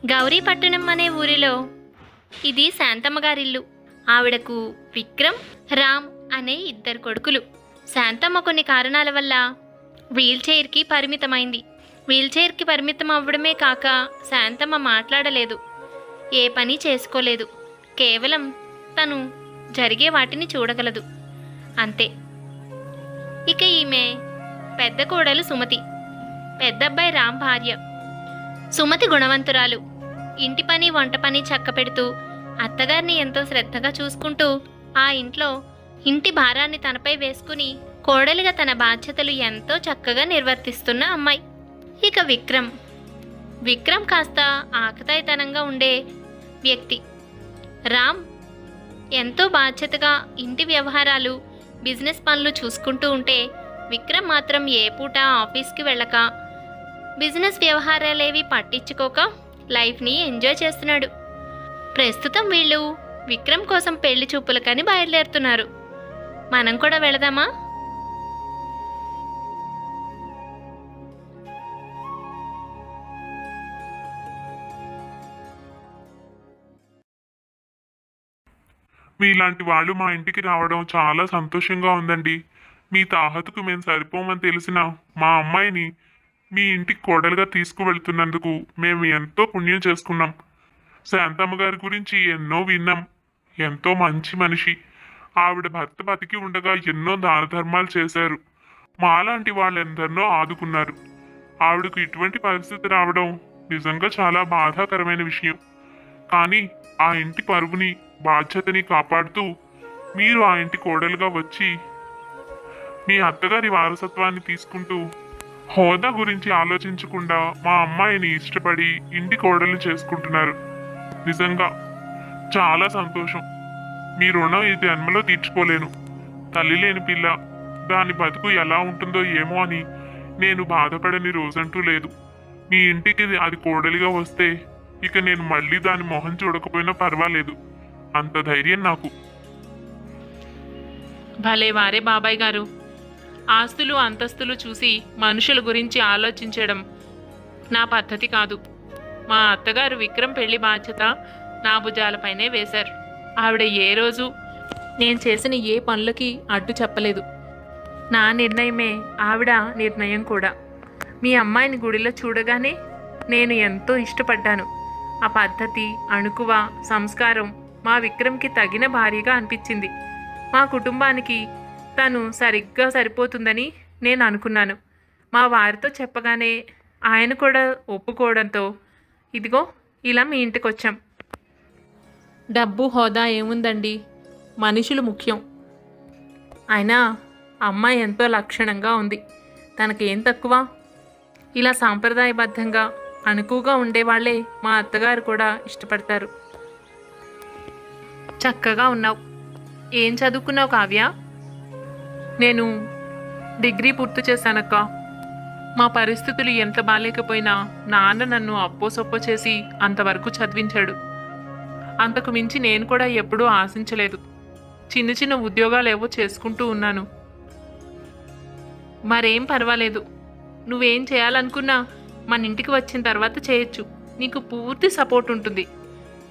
గౌరీపట్టణం అనే ఊరిలో ఇది శాంతమ్మ గారిల్లు. ఆవిడకు విక్రమ్, రామ్ అనే ఇద్దరు కొడుకులు. శాంతమ్మ కొన్ని కారణాల వల్ల వీల్చైర్కి పరిమితమైంది. వీల్చైర్కి పరిమితం అవ్వడమే కాక శాంతమ్మ మాట్లాడలేదు, ఏ పని చేసుకోలేదు. కేవలం తను జరిగే వాటిని చూడగలదు, అంతే. ఇక ఈమె పెద్ద కోడలు సుమతి, పెద్దబ్బాయి రామ్ భార్య. సుమతి గుణవంతురాలు. ఇంటి పని వంట పని చక్కపెడుతూ అత్తగారిని ఎంతో శ్రద్ధగా చూసుకుంటూ ఆ ఇంట్లో ఇంటి భారాన్ని తనపై వేసుకుని కోడలిగా తన బాధ్యతలు ఎంతో చక్కగా నిర్వర్తిస్తున్న అమ్మాయి. ఇక విక్రమ్ కాస్త ఆకతాయితనంగా ఉండే వ్యక్తి. రామ్ ఎంతో బాధ్యతగా ఇంటి వ్యవహారాలు, బిజినెస్ పనులు చూసుకుంటూ ఉంటే విక్రమ్ మాత్రం ఏ పూట ఆఫీస్కి వెళ్ళక, బిజినెస్ వ్యవహారాలేవి పట్టించుకోక లైఫ్ని ఎంజాయ్ చేస్తున్నాడు. ప్రస్తుతం వీళ్ళు విక్రమ్ కోసం పెళ్లి చూపులకని బయలుదేరుతున్నారు. మనం కూడా వెళదామా? మీలాంటి వాళ్ళు మా ఇంటికి రావడం చాలా సంతోషంగా ఉందండి. మీ తాహతుకు మేము సరిపోమని తెలిసిన మా అమ్మాయిని మీ ఇంటికి కోడలుగా తీసుకువెళ్తున్నందుకు మేము ఎంతో పుణ్యం చేసుకున్నాం. శాంతమ్మ గారి గురించి ఎన్నో విన్నాం. ఎంతో మంచి మనిషి. ఆవిడ భర్త బతికి ఉండగా ఎన్నో దాన ధర్మాలు చేశారు. మాలాంటి వాళ్ళెందరినో ఆదుకున్నారు. ఆవిడకు ఇటువంటి పరిస్థితి రావడం నిజంగా చాలా బాధాకరమైన విషయం. కానీ ఆ ఇంటి పరువుని, బాధ్యతని కాపాడుతూ మీరు ఆ ఇంటి కోడలుగా వచ్చి మీ అత్తగారి వారసత్వాన్ని తీసుకుంటూ హోదా గురించి ఆలోచించకుండా మా అమ్మాయిని ఇష్టపడి ఇంటి కోడలు చేసుకుంటున్నారు. నిజంగా చాలా సంతోషం. మీ రుణం ఈ జన్మలో తీర్చుకోలేను. తల్లి లేని పిల్ల, దాని బతుకు ఎలా ఉంటుందో ఏమో అని నేను బాధపడని రోజంటూ లేదు. మీ ఇంటికి అది కోడలిగా వస్తే ఇక నేను మళ్ళీ దాని మొహం చూడకపోయినా పర్వాలేదు. అంత ధైర్యం నాకు. భలే వారే బాబాయ్ గారు. ఆస్తులు అంతస్తులు చూసి మనుషుల గురించి ఆలోచించడం నా పద్ధతి కాదు. మా అత్తగారు విక్రమ్ పెళ్లి బాధ్యత నా భుజాలపైనే వేశారు. ఆవిడ ఏ రోజు నేను చేసిన ఏ పనులకి అడ్డు చెప్పలేదు. నా నిర్ణయమే ఆవిడ నిర్ణయం కూడా. మీ అమ్మాయిని గుడిలో చూడగానే నేను ఎంతో ఇష్టపడ్డాను. ఆ పద్ధతి, అణుకువ, సంస్కారం మా విక్రమ్కి తగిన భార్యగా అనిపించింది. మా కుటుంబానికి తను సరిగ్గా సరిపోతుందని నేను అనుకున్నాను. మా వారితో చెప్పగానే ఆయన కూడా ఒప్పుకోవడంతో ఇదిగో ఇలా మీ ఇంటికి వచ్చాం. డబ్బు, హోదా ఏముందండి, మనుషులు ముఖ్యం. అయినా అమ్మాయి ఎంతో లక్షణంగా ఉంది. తనకేం తక్కువ? ఇలా సాంప్రదాయబద్ధంగా అనుకువగా ఉండేవాళ్లే మా అత్తగారు కూడా ఇష్టపడతారు. చక్కగా ఉన్నావు. ఏం చదువుకున్నావు కావ్య? నేను డిగ్రీ పూర్తి చేశానక్క. మా పరిస్థితులు ఎంత బాలేకపోయినా నాన్న నన్ను అప్పో సొప్పో చేసి అంతవరకు చదివించాడు. అంతకు మించి నేను కూడా ఎప్పుడూ ఆశించలేదు. చిన్న చిన్న ఉద్యోగాలు ఏవో చేసుకుంటూ ఉన్నాను. మరేం పర్వాలేదు. నువ్వేం చేయాలనుకున్నా మన ఇంటికి వచ్చిన తర్వాత చేయొచ్చు. నీకు పూర్తి సపోర్ట్ ఉంటుంది.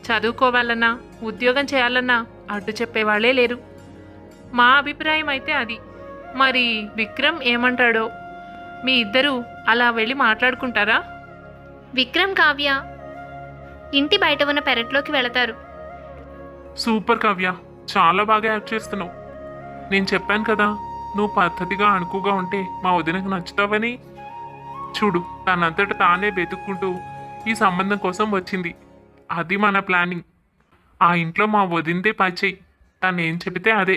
చదువుకోవాలన్నా, ఉద్యోగం చేయాలన్నా అడ్డు చెప్పేవాళ్లే లేరు. మా అభిప్రాయం అయితే అది. మరి విక్రమ్ ఏమంటాడో? మీ ఇద్దరూ అలా వెళ్ళి మాట్లాడుకుంటారా? విక్రమ్, కావ్య ఇంటి బయట ఉన్న పెరట్లోకి వెళతారు. సూపర్ కావ్య, చాలా బాగా యాక్ట్ చేస్తున్నావు. నేను చెప్పాను కదా, నువ్వు పద్ధతిగా అణుకుగా ఉంటే మా వదినకు నచ్చుతావని. చూడు, తనంతట తానే వెతుక్కుంటూ ఈ సంబంధం కోసం వచ్చింది. అది మన ప్లానింగ్. ఆ ఇంట్లో మా వదిందే పైచేయి. తను ఏం చెబితే అదే.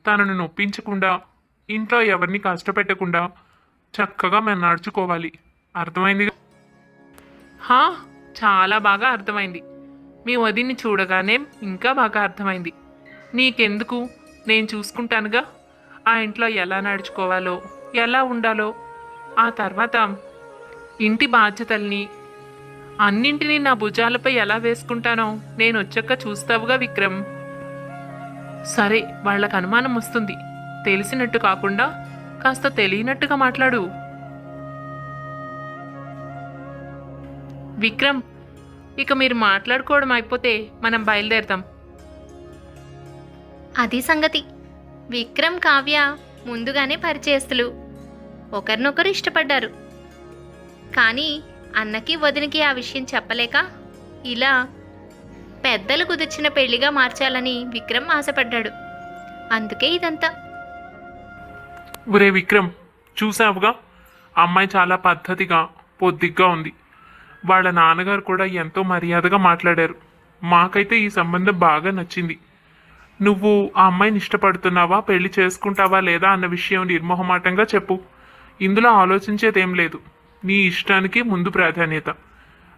తనను నొప్పించకుండా, ఇంట్లో ఎవరిని కష్టపెట్టకుండా చక్కగా మేము నడుచుకోవాలి. అర్థమైంది? హా, చాలా బాగా అర్థమైంది. మీ వదిన్ని చూడగానే ఇంకా బాగా అర్థమైంది. నీకెందుకు, నేను చూసుకుంటానుగా. ఆ ఇంట్లో ఎలా నడుచుకోవాలో, ఎలా ఉండాలో, ఆ తర్వాత ఇంటి బాధ్యతల్ని అన్నింటినీ నా భుజాలపై ఎలా వేసుకుంటానో నేను వచ్చాక చూస్తావుగా విక్రమ్. సరే, వాళ్ళకు అనుమానం వస్తుంది. తెలిసినట్టు కాకుండా కాస్త తెలియనట్టుగా మాట్లాడు. విక్రమ్, ఇక మీరు మాట్లాడుకోవడం అయిపోతే మనం బయలుదేరదాం. అది సంగతి. విక్రమ్ కావ్య ముందుగానే పరిచయస్తులు, ఒకరినొకరు ఇష్టపడ్డారు. కానీ అన్నకి వదినకి ఆ విషయం చెప్పలేక ఇలా పెద్దలు కుదిర్చిన పెళ్లిగా మార్చాలని విక్రమ్ ఆశపడ్డాడు. అందుకే ఇదంతా. ఒరే విక్రమ్, చూసావుగా, అమ్మాయి చాలా పద్ధతిగా పొద్దిగ్గా ఉంది. వాళ్ళ నాన్నగారు కూడా ఎంతో మర్యాదగా మాట్లాడారు. మాకైతే ఈ సంబంధం బాగా నచ్చింది. నువ్వు ఆ అమ్మాయిని ఇష్టపడుతున్నావా, పెళ్లి చేసుకుంటావా లేదా అన్న విషయం నిర్మోహమాటంగా చెప్పు. ఇందులో ఆలోచించేదేం లేదు. నీ ఇష్టానికి ముందు ప్రాధాన్యత.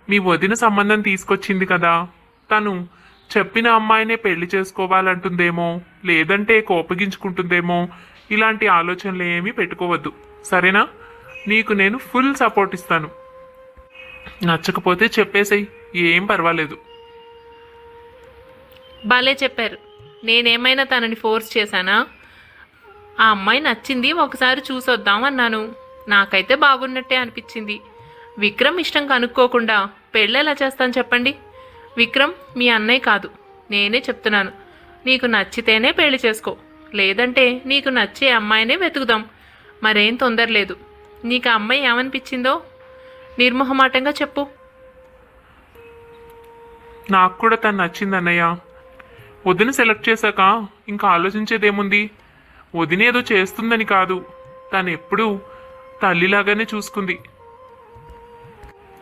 మీ వదిన సంబంధం తీసుకొచ్చింది కదా, తను చెప్పిన అమ్మాయినే పెళ్లి చేసుకోవాలంటుందేమో, లేదంటే కోపగించుకుంటుందేమో, ఇలాంటి ఆలోచనలు ఏమీ పెట్టుకోవద్దు, సరేనా? నీకు నేను ఫుల్ సపోర్ట్ ఇస్తాను. నచ్చకపోతే చెప్పేసేయ్, ఏం పర్వాలేదు. భలే చెప్పారు. నేనేమైనా తనని ఫోర్స్ చేశానా? ఆ అమ్మాయి నచ్చింది, ఒకసారి చూసొద్దాం అన్నాను. నాకైతే బాగున్నట్టే అనిపించింది. విక్రమ్ ఇష్టం కనుక్కోకుండా పెళ్ళి ఎలా చేస్తాను చెప్పండి? విక్రమ్ మీ అన్నయ్య కాదు, నేనే చెప్తున్నాను. నీకు నచ్చితేనే పెళ్లి చేసుకో, లేదంటే నీకు నచ్చే అమ్మాయినే వెతుకుదాం. మరేం తొందర లేదు. నీకు ఆ అమ్మాయి ఏమనిపించిందో నిర్మోహమాటంగా చెప్పు. నాకు కూడా తను నచ్చింది అన్నయ్య. వదిన సెలెక్ట్ చేశాక ఇంకా ఆలోచించేదేముంది? వదిన ఏదో చేస్తుందని కాదు, తను ఎప్పుడూ తల్లిలాగానే చూసుకుంది.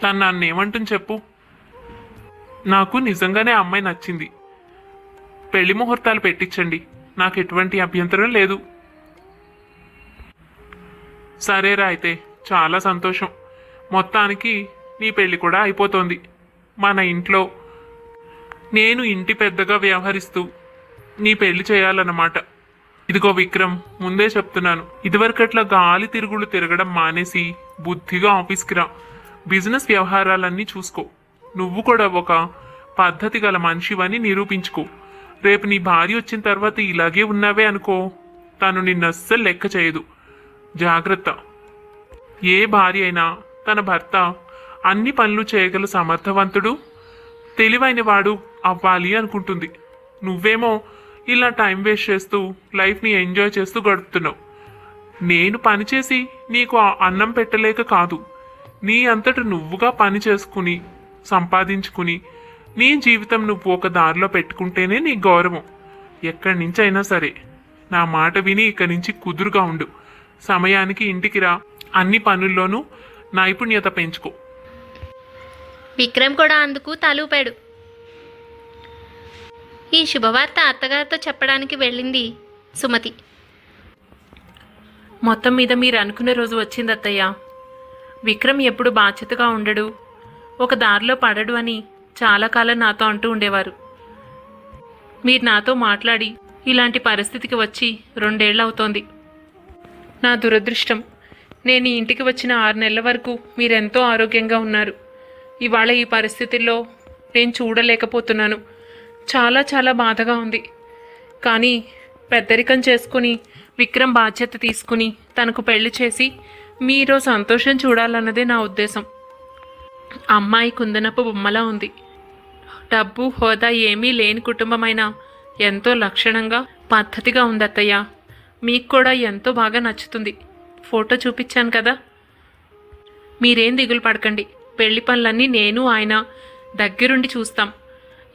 తను నన్ను ఏమంటుంది చెప్పు? నాకు నిజంగానే ఆ అమ్మాయి నచ్చింది. పెళ్లి ముహూర్తాలు పెట్టించండి, నాకు ఎటువంటి అభ్యంతరం లేదు. సరేరా, అయితే చాలా సంతోషం. మొత్తానికి నీ పెళ్లి కూడా అయిపోతోంది. మన ఇంట్లో నేను ఇంటి పెద్దగా వ్యవహరిస్తూ నీ పెళ్లి చేయాలన్నమాట. ఇదిగో విక్రమ్, ముందే చెప్తున్నాను, ఇదివరకట్లా గాలి తిరుగుళ్ళు తిరగడం మానేసి బుద్ధిగా ఆఫీస్కి రా. బిజినెస్ వ్యవహారాలన్నీ చూసుకో. నువ్వు కూడా ఒక పద్ధతి గల మనిషివని నిరూపించుకో. రేపు నీ భార్య వచ్చిన తర్వాత ఇలాగే ఉన్నావే అనుకో, తను నిన్ను అస్సలు లెక్క చేయదు. జాగ్రత్త. ఏ భార్య అయినా తన భర్త అన్ని పనులు చేయగల సమర్థవంతుడు, తెలివైనవాడు అవ్వాలి అనుకుంటుంది. నువ్వేమో ఇలా టైం వేస్ట్ చేస్తూ లైఫ్ని ఎంజాయ్ చేస్తూ గడుపుతున్నావు. నేను పనిచేసి నీకు అన్నం పెట్టలేక కాదు, నీ అంతట నువ్వుగా పని చేసుకుని సంపాదించుకుని నీ జీవితం నువ్వు ఒక దారిలో పెట్టుకుంటేనే నీ గౌరవం. ఎక్కడి నుంచి అయినా సరే నా మాట విని ఇక్కడి నుంచి కుదురుగా ఉండు. సమయానికి ఇంటికి రా. అన్ని పనుల్లోనూ నైపుణ్యత పెంచుకో. విక్రమ్ కూడా అందుకు తలూపాడు. ఈ శుభవార్త అత్తగారితో చెప్పడానికి వెళ్ళింది సుమతి. మొత్తం మీద మీరు అనుకునే రోజు వచ్చింది అత్తయ్య. విక్రమ్ ఎప్పుడు బాధ్యతగా ఉండడు, ఒక దారిలో పడడు అని చాలా కాలం నాతో అంటూ ఉండేవారు. మీరు నాతో మాట్లాడి ఇలాంటి పరిస్థితికి వచ్చి 2 ఏళ్ళు అవుతోంది. నా దురదృష్టం, నేను ఈ ఇంటికి వచ్చిన 6 నెలల వరకు మీరెంతో ఆరోగ్యంగా ఉన్నారు. ఇవాళ ఈ పరిస్థితుల్లో నేను చూడలేకపోతున్నాను. చాలా చాలా బాధగా ఉంది. కానీ పెద్దరికం చేసుకుని విక్రమ్ బాధ్యత తీసుకుని తనకు పెళ్లి చేసి మీరు సంతోషం చూడాలన్నదే నా ఉద్దేశం. అమ్మాయి కుందనపు బొమ్మలా ఉంది. డబ్బు హోదా ఏమీ లేని కుటుంబమైనా ఎంతో లక్షణంగా పద్ధతిగా ఉంది అత్తయ్య. మీకు కూడా ఎంతో బాగా నచ్చుతుంది. ఫోటో చూపించాను కదా. మీరేం దిగులు పడకండి. పెళ్లి పనులన్నీ నేను ఆయన దగ్గరుండి చూస్తాం.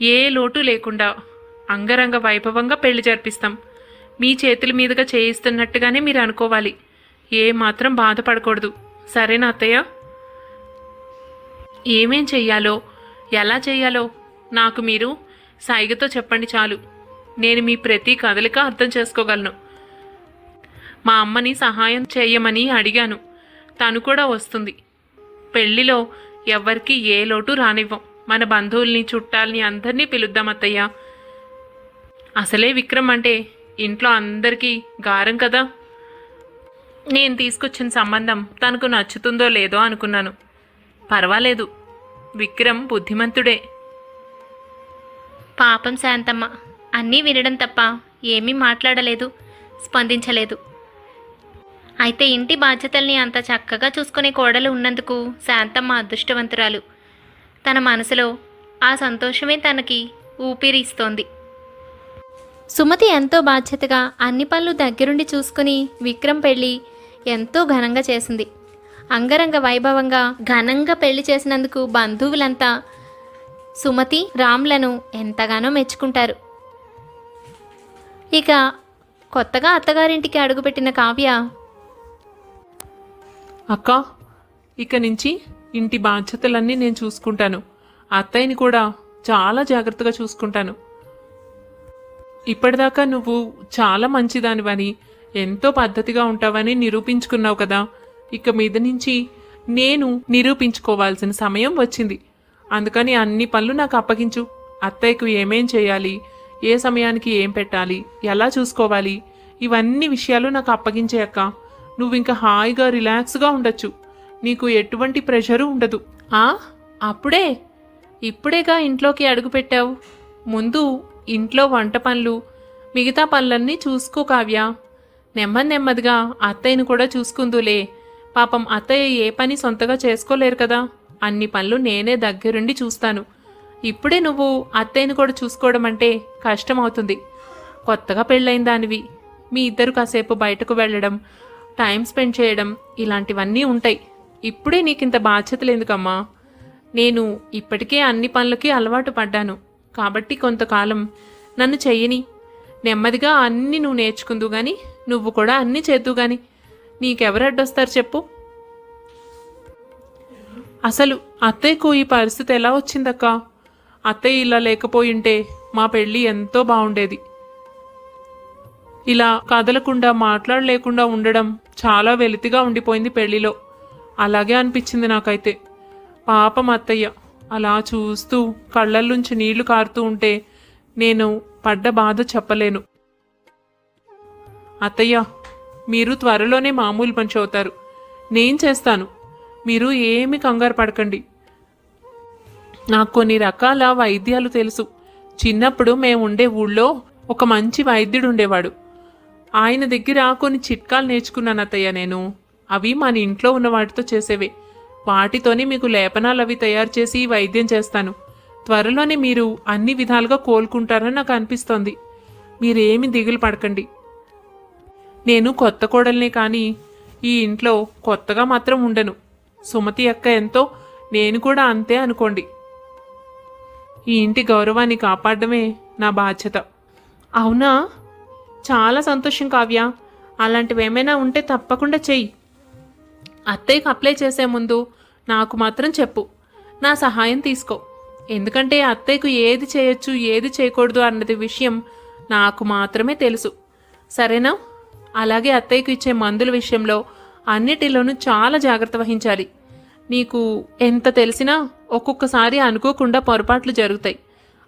ఏ లోటు లేకుండా అంగరంగ వైభవంగా పెళ్లి జరిపిస్తాం. మీ చేతుల మీదుగా చేయిస్తున్నట్టుగానే మీరు అనుకోవాలి. ఏ మాత్రం బాధపడకూడదు. సరేనా అత్తయ్య? ఏమేం చెయ్యాలో ఎలా చెయ్యాలో నాకు మీరు సైగతో చెప్పండి చాలు. నేను మీ ప్రతి కదలిక అర్థం చేసుకోగలను. మా అమ్మని సహాయం చేయమని అడిగాను, తను కూడా వస్తుంది. పెళ్లిలో ఎవ్వరికి ఏ లోటు రానివ్వం. మన బంధువుల్ని చుట్టాలని అందరినీ పిలుద్దాం అత్తయ్య. అసలే విక్రమ్ అంటే ఇంట్లో అందరికీ గారం కదా. నేను తీసుకొచ్చిన సంబంధం తనకు నచ్చుతుందో లేదో అనుకున్నాను. పర్వాలేదు, విక్రమ్ బుద్ధిమంతుడే. పాపం శాంతమ్మ అన్నీ వినడం తప్ప ఏమీ మాట్లాడలేదు, స్పందించలేదు. అయితే ఇంటి బాధ్యతల్ని అంత చక్కగా చూసుకునే కోడలు ఉన్నందుకు శాంతమ్మ అదృష్టవంతురాలు. తన మనసులో ఆ సంతోషమే తనకి ఊపిరిస్తోంది. సుమతి ఎంతో బాధ్యతగా అన్ని పనులు దగ్గరుండి చూసుకుని విక్రమ్ పెళ్ళి ఎంతో ఘనంగా చేసింది. అంగరంగ వైభవంగా ఘనంగా పెళ్లి చేసినందుకు బంధువులంతా సుమతి రామ్లను ఎంతగానో మెచ్చుకుంటారు. ఇక కొత్తగా అత్తగారింటికి అడుగుపెట్టిన కావ్య, అక్క, ఇక నుంచి ఇంటి బాధ్యతలన్నీ నేను చూసుకుంటాను. అత్తయ్యని కూడా చాలా జాగ్రత్తగా చూసుకుంటాను. ఇప్పటిదాకా నువ్వు చాలా మంచిదానివని, ఎంతో పద్ధతిగా ఉంటావని నిరూపించుకున్నావు కదా. ఇక మీద నుంచి నేను నిరూపించుకోవాల్సిన సమయం వచ్చింది. అందుకని అన్ని పనులు నాకు అప్పగించు. అత్తయ్యకు ఏమేం చేయాలి, ఏ సమయానికి ఏం పెట్టాలి, ఎలా చూసుకోవాలి, ఇవన్నీ విషయాలు నాకు అప్పగించే అక్క. నువ్వు ఇంకా హాయిగా రిలాక్స్గా ఉండొచ్చు. నీకు ఎటువంటి ప్రెషరు ఉండదు. అప్పుడే ఇప్పుడేగా ఇంట్లోకి అడుగుపెట్టావు. ముందు ఇంట్లో వంట పనులు, మిగతా పనులన్నీ చూసుకో కావ్య. నెమ్మదిగా అత్తయ్యను కూడా చూసుకుందులే. పాపం అత్తయ్య ఏ పని సొంతగా చేసుకోలేరు కదా. అన్ని పనులు నేనే దగ్గరుండి చూస్తాను. ఇప్పుడే నువ్వు అత్తయ్యను కూడా చూసుకోవడం అంటే కష్టమవుతుంది. కొత్తగా పెళ్ళైన దానివి. మీ ఇద్దరు కాసేపు బయటకు వెళ్ళడం, టైం స్పెండ్ చేయడం, ఇలాంటివన్నీ ఉంటాయి. ఇప్పుడే నీకింత బాధ్యతలు ఎందుకమ్మా? నేను ఇప్పటికే అన్ని పనులకి అలవాటు పడ్డాను కాబట్టి కొంతకాలం నన్ను చెయ్యని. నెమ్మదిగా అన్నీ నువ్వు నేర్చుకుందు గాని, నువ్వు కూడా అన్నీ చేద్దు గాని. నీకెవరు అడ్డొస్తారు చెప్పు? అసలు అత్తయ్యకు ఈ పరిస్థితి ఎలా వచ్చిందక్క? అత్తయ్య ఇలా లేకపోయింటే మా పెళ్ళి ఎంతో బాగుండేది. ఇలా కదలకుండా మాట్లాడలేకుండా ఉండడం చాలా వెలితిగా ఉండిపోయింది పెళ్లిలో. అలాగే అనిపించింది నాకైతే. పాపం అత్తయ్య అలా చూస్తూ కళ్ళల్లోంచి నీళ్లు కారుతూ ఉంటే నేను పడ్డ బాధ చెప్పలేను. అత్తయ్య, మీరు త్వరలోనే మామూలు మనిషి అవుతారు. నేను చేస్తాను. మీరు ఏమి కంగారు పడకండి. నాకు కొన్ని రకాల వైద్యాలు తెలుసు. చిన్నప్పుడు మేము ఉండే ఊళ్ళో ఒక మంచి వైద్యుడు ఉండేవాడు. ఆయన దగ్గర కొన్ని చిట్కాలు నేర్చుకున్నాను అత్తయ్య నేను. అవి మన ఇంట్లో ఉన్న వాటితో చేసేవే. వాటితోనే మీకు లేపనాలు అవి తయారు చేసి వైద్యం చేస్తాను. త్వరలోనే మీరు అన్ని విధాలుగా కోలుకుంటారని నాకు అనిపిస్తోంది. మీరేమి దిగులు పడకండి. నేను కొత్త కోడల్నే కానీ ఈ ఇంట్లో కొత్తగా మాత్రం ఉండను. సుమతి అక్క ఎంతో, నేను కూడా అంతే అనుకోండి. ఈ ఇంటి గౌరవాన్ని కాపాడడమే నా బాధ్యత. అవునా? చాలా సంతోషం కావ్య. అలాంటివి ఏమైనా ఉంటే తప్పకుండా చెయ్యి. అత్తయ్యకు అప్లై చేసే ముందు నాకు మాత్రం చెప్పు. నా సహాయం తీసుకో. ఎందుకంటే అత్తయ్యకు ఏది చేయొచ్చు ఏది చేయకూడదు అన్నది విషయం నాకు మాత్రమే తెలుసు. సరేనా? అలాగే అత్తయ్యకు ఇచ్చే మందుల విషయంలో అన్నిటిలోనూ చాలా జాగ్రత్త వహించాలి. నీకు ఎంత తెలిసినా ఒక్కొక్కసారి అనుకోకుండా పొరపాట్లు జరుగుతాయి.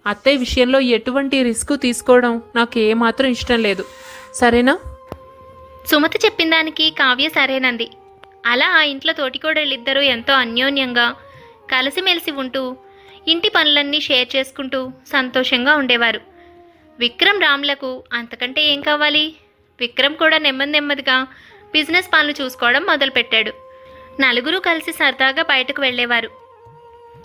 అత్తయ్య విషయంలో ఎటువంటి రిస్క్ తీసుకోవడం నాకు ఏమాత్రం ఇష్టం లేదు. సరేనా? సుమతి చెప్పిన దానికి కావ్య సరేనంది. అలా ఆ ఇంట్లో తోటికోడళ్ళిద్దరూ ఎంతో అన్యోన్యంగా కలిసిమెలిసి ఉంటూ ఇంటి పనులన్నీ షేర్ చేసుకుంటూ సంతోషంగా ఉండేవారు. విక్రమ్ రామ్లకు అంతకంటే ఏం కావాలి? విక్రమ్ కూడా నెమ్మదిగా బిజినెస్ పనులు చూసుకోవడం మొదలుపెట్టాడు. నలుగురు కలిసి సరదాగా బయటకు వెళ్ళేవారు.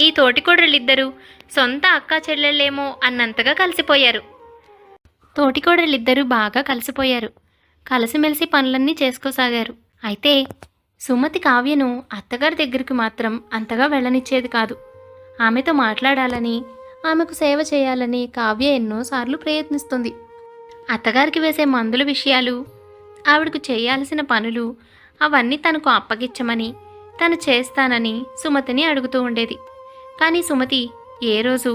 ఈ తోటికోడళ్ళిద్దరూ సొంత అక్కా చెల్లెళ్ళేమో అన్నంతగా కలిసిపోయారు. తోటికోడళ్ళిద్దరూ బాగా కలిసిపోయారు. కలిసిమెలిసి పనులన్నీ చేసుకోసాగారు. అయితే సుమతి కావ్యను అత్తగారి దగ్గరికి మాత్రం అంతగా వెళ్ళనిచ్చేది కాదు. ఆమెతో మాట్లాడాలని, ఆమెకు సేవ చేయాలని కావ్య ఎన్నోసార్లు ప్రయత్నిస్తుంది. అత్తగారికి వేసే మందుల విషయాలు, ఆవిడకు చేయాల్సిన పనులు అవన్నీ తనకు అప్పగించమని, తను చేస్తానని సుమతిని అడుగుతూ ఉండేది. కానీ సుమతి ఏ రోజు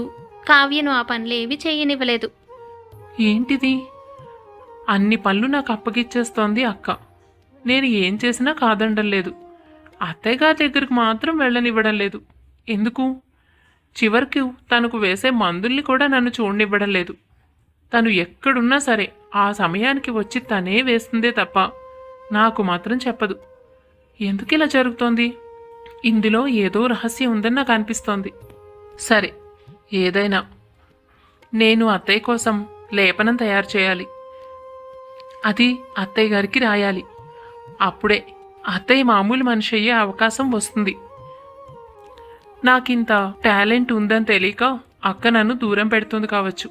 కావ్యను ఆ పనులేవి చేయనివ్వలేదు. ఏంటిది? అన్ని పనులు నాకు అప్పగిచ్చేస్తోంది అక్క. నేను ఏం చేసినా కాదనడం లేదు. అత్తయ్య గారి దగ్గరికి మాత్రం వెళ్ళనివ్వడం లేదు. ఎందుకు? చివరికి తనకు వేసే మందుల్ని కూడా నన్ను చూడనివ్వడం లేదు. తను ఎక్కడున్నా సరే ఆ సమయానికి వచ్చి తనే వేస్తుందే తప్ప నాకు మాత్రం చెప్పదు. ఎందుకు ఇలా జరుగుతోంది? ఇందులో ఏదో రహస్యం ఉందని నాకు అనిపిస్తోంది. సరే, ఏదైనా నేను అత్తయ్య కోసం లేపనం తయారు చేయాలి. అది అత్తయ్య గారికి రాయాలి. అప్పుడే అత్తయ్య మామూలు మనిషి అయ్యే అవకాశం వస్తుంది. నాకింత టాలెంట్ ఉందని తెలియక అక్క నన్ను దూరం పెడుతుంది కావచ్చు.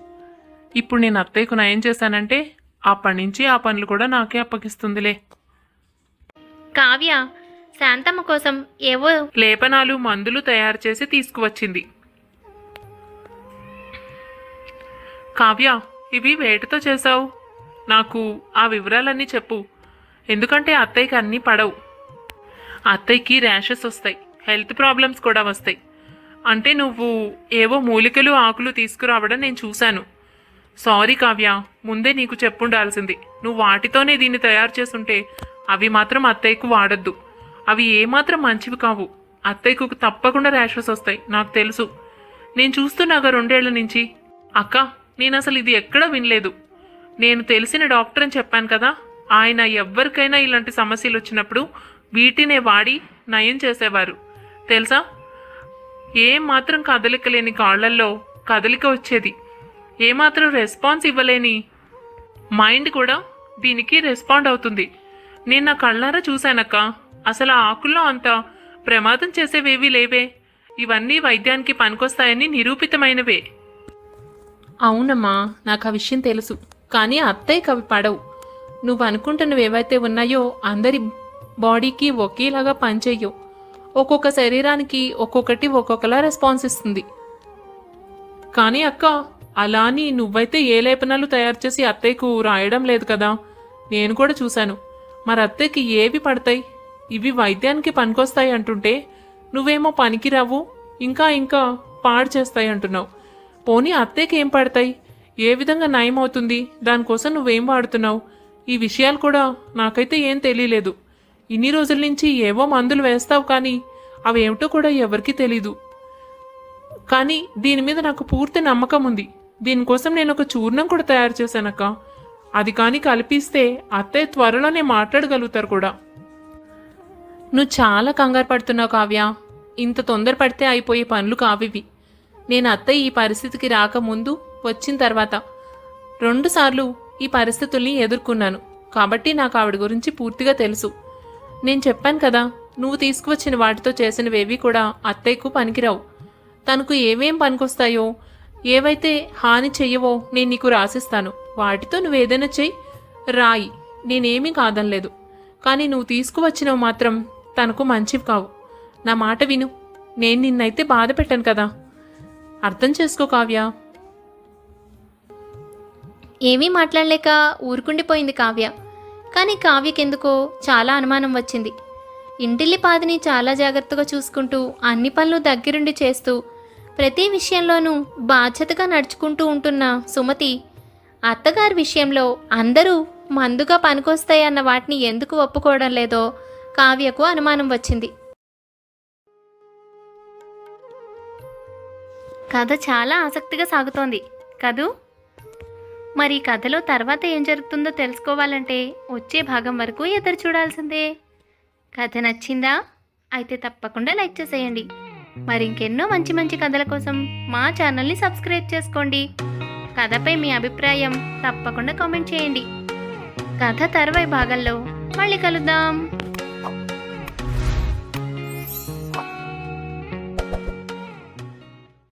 ఇప్పుడు నేను అత్తయ్యకు నయం చేశానంటే అప్పటి నుంచి ఆ పనులు కూడా నాకే అప్పగిస్తుందిలే. కావ్య శాంతమ్మ కోసం ఏవో లేపనాలు మందులు తయారు చేసి తీసుకువచ్చింది. కావ్య, ఇవి వేటితో చేశావు? నాకు ఆ వివరాలన్నీ చెప్పు. ఎందుకంటే అత్తయ్యకి అన్నీ పడవు. అత్తయ్యకి ర్యాషెస్ వస్తాయి, హెల్త్ ప్రాబ్లమ్స్ కూడా వస్తాయి. అంటే నువ్వు ఏవో మూలికలు ఆకులు తీసుకురావడం నేను చూశాను. సారీ కావ్య, ముందే నీకు చెప్పుండాల్సింది. నువ్వు వాటితోనే దీన్ని తయారు చేసుంటే అవి మాత్రం అత్తయ్యకు వాడద్దు. అవి ఏమాత్రం మంచివి కావు. అత్తయ్యకు తప్పకుండా ర్యాషెస్ వస్తాయి, నాకు తెలుసు. నేను చూస్తున్నాగా 2 ఏళ్ల నుంచి. అక్క, నేను అసలు ఇది ఎక్కడా వినలేదు. నేను తెలిసిన డాక్టర్ అని చెప్పాను కదా, ఆయన ఎవరికైనా ఇలాంటి సమస్యలు వచ్చినప్పుడు వీటినే వాడి నయం చేసేవారు తెలుసా. ఏమాత్రం కదలిక లేని కాళ్లల్లో కదలిక వచ్చేది, ఏమాత్రం రెస్పాన్స్ ఇవ్వలేని మైండ్ కూడా దీనికి రెస్పాండ్ అవుతుంది. నేను నా కళ్ళారా చూశానక్క. అసలు ఆ ఆకుల్లో అంత ప్రమాదం చేసేవేవీ లేవే. ఇవన్నీ వైద్యానికి పనికొస్తాయని నిరూపితమైనవే. అవునమ్మా, నాకు ఆ విషయం తెలుసు. కానీ అత్తయ్యకి అవి పడవు. నువ్వు అనుకుంటున్నవి ఏవైతే ఉన్నాయో అందరి బాడీకి ఒకేలాగా పనిచేయవు. ఒక్కొక్క శరీరానికి ఒక్కొక్కటి ఒక్కొక్కలా రెస్పాన్స్ ఇస్తుంది. కానీ అక్క, అలా అని నువ్వైతే ఏ లేపనాలు తయారు చేసి అత్తయ్యకు రాయడం లేదు కదా. నేను కూడా చూశాను. మరి అత్తయ్యకి ఏవి పడతాయి? ఇవి వైద్యానికి పనికొస్తాయి అంటుంటే నువ్వేమో పనికిరావు, ఇంకా ఇంకా పాడు చేస్తాయి అంటున్నావు. పోనీ అత్తయ్యకి ఏం పడతాయి? ఏ విధంగా నయం అవుతుంది? దానికోసం నువ్వేం వాడుతున్నావు? ఈ విషయాలు కూడా నాకైతే ఏం తెలియలేదు. ఇన్ని రోజుల నుంచి ఏవో మందులు వేస్తావు, కానీ అవేమిటో కూడా ఎవరికీ తెలీదు. కానీ దీని మీద నాకు పూర్తి నమ్మకం ఉంది. దీనికోసం నేను ఒక చూర్ణం కూడా తయారు చేశానక్క. అది కానీ కలిపిస్తే అత్తయ్య త్వరలోనే మాట్లాడగలుగుతారు కూడా. నువ్వు చాలా కంగారు పడుతున్నావు కావ్య. ఇంత తొందరపడితే అయిపోయే పనులు కావివి. నేను అత్తయ్య ఈ పరిస్థితికి రాకముందు, వచ్చిన తర్వాత 2 సార్లు ఈ పరిస్థితుల్ని ఎదుర్కొన్నాను. కాబట్టి నాకు ఆవిడ గురించి పూర్తిగా తెలుసు. నేను చెప్పాను కదా, నువ్వు తీసుకువచ్చిన వాటితో చేసినవేవి కూడా అత్తయ్యకు పనికిరావు. తనకు ఏవేం పనికొస్తాయో, ఏవైతే హాని చెయ్యవో నేను నీకు రాసిస్తాను. వాటితో నువ్వేదైనా చెయ్యి, రాయి, నేనేమీ కాదనలేదు. కానీ నువ్వు తీసుకువచ్చినవి మాత్రం తనకు మంచివి కావు. నా మాట విను. నేను నిన్నైతే బాధ పెట్టాను కదా, అర్థం చేసుకో కావ్య. ఏమీ మాట్లాడలేక ఊరుకుండిపోయింది కావ్య. కానీ కావ్యకెందుకో చాలా అనుమానం వచ్చింది. ఇంటిల్లిపాదిని చాలా జాగ్రత్తగా చూసుకుంటూ, అన్ని పనులు దగ్గరుండి చేస్తూ, ప్రతి విషయంలోనూ బాధ్యతగా నడుచుకుంటూ ఉంటున్న సుమతి అత్తగారి విషయంలో అందరూ మందుగా పనికొస్తాయన్న వాటిని ఎందుకు ఒప్పుకోవడం లేదో కావ్యకు అనుమానం వచ్చింది. కథ చాలా ఆసక్తిగా సాగుతోంది కదూ. మరి కథలో తర్వాత ఏం జరుగుతుందో తెలుసుకోవాలంటే వచ్చే భాగం వరకు ఎదురు చూడాల్సిందే. కథ నచ్చిందా? అయితే తప్పకుండా లైక్ చేసేయండి. మరి ఇంకెన్నో మంచి మంచి కథల కోసం మా ఛానల్ని సబ్స్క్రైబ్ చేసుకోండి. కథపై మీ అభిప్రాయం తప్పకుండా కామెంట్ చేయండి. కథ తర్వాయి భాగంలో మళ్ళీ కలుద్దాం.